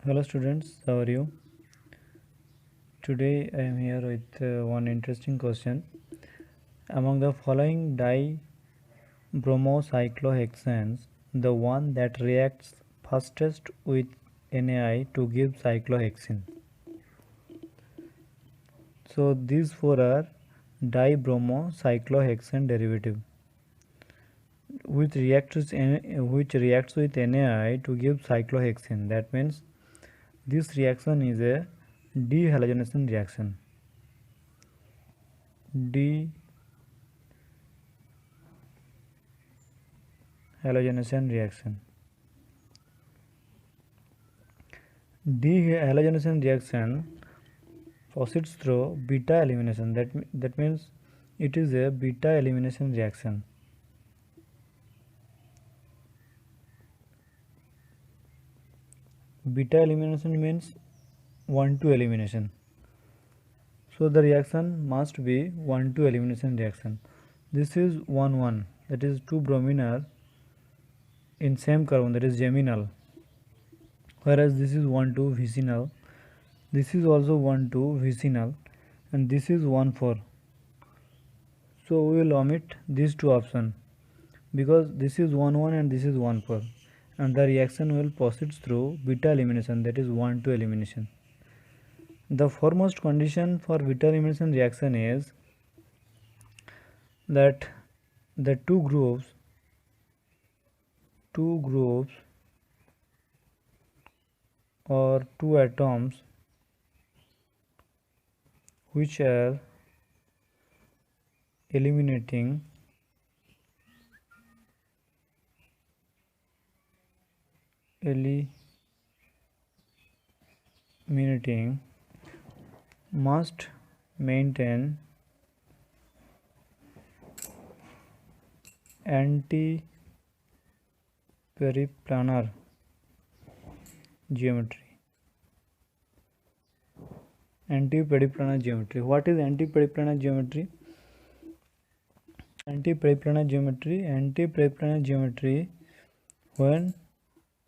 Hello students, how are you? Today I am here with one interesting question. Among the following dibromocyclohexanes, the one that reacts fastest with NaI to give cyclohexene. So these four are dibromocyclohexane derivative which reacts with NaI to give cyclohexene. That means this reaction is a dehalogenation reaction. Dehalogenation reaction. Dehalogenation reaction proceeds through beta elimination. That means it is a beta elimination reaction. Beta elimination means 1,2 elimination. So the reaction must be 1,2 elimination reaction. This is 1,1, that is 2 brominal in same carbon, that is geminal. Whereas this is 1,2 vicinal. This is also 1,2 vicinal, and this is 1,4. So we will omit these two options because this is 1,1 and this is 1,4, and the reaction will proceed through beta elimination, that is 1,2 elimination. The foremost condition for beta elimination reaction is that the two groups or two atoms which are eliminating must maintain anti-periplanar geometry. Anti-periplanar geometry. What is anti-periplanar geometry? Anti-periplanar geometry when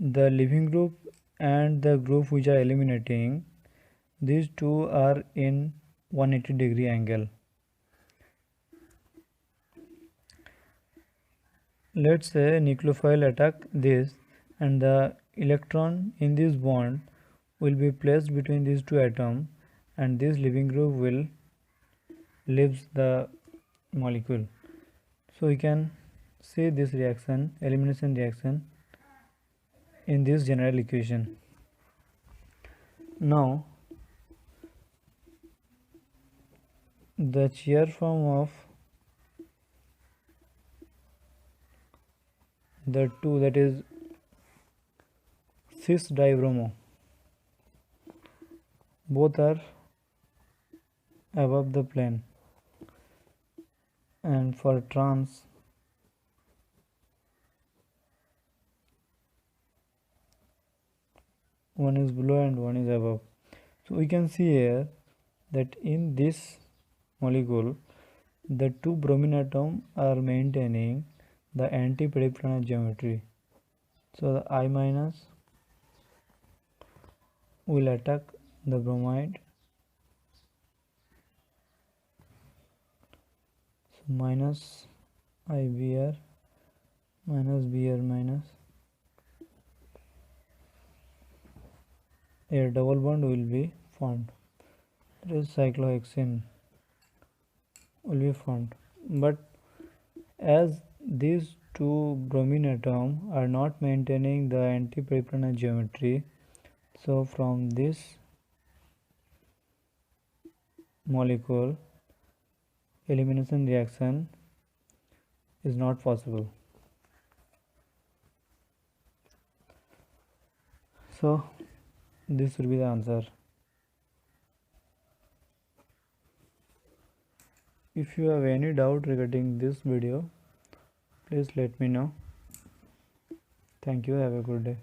the leaving group and the group which are eliminating, these two are in 180-degree angle. Let's say nucleophile attack this, and the electron in this bond will be placed between these two atoms, and this leaving group will leaves the molecule. So we can see this reaction, elimination reaction, in this general equation. Now the shear form of the two, that is cis dibromo, both are above the plane, and for trans one is below and one is above. So we can see here that in this molecule the two bromine atoms are maintaining the anti-periplanar geometry. So the I minus will attack the bromide, so minus IBr minus Br minus, a double bond will be formed, that is cyclohexane will be formed. But as these two bromine atoms are not maintaining the anti-periplanar geometry, so from this molecule elimination reaction is not possible. So this will be the answer. If you have any doubt regarding this video, please let me know. Thank you. Have a good day.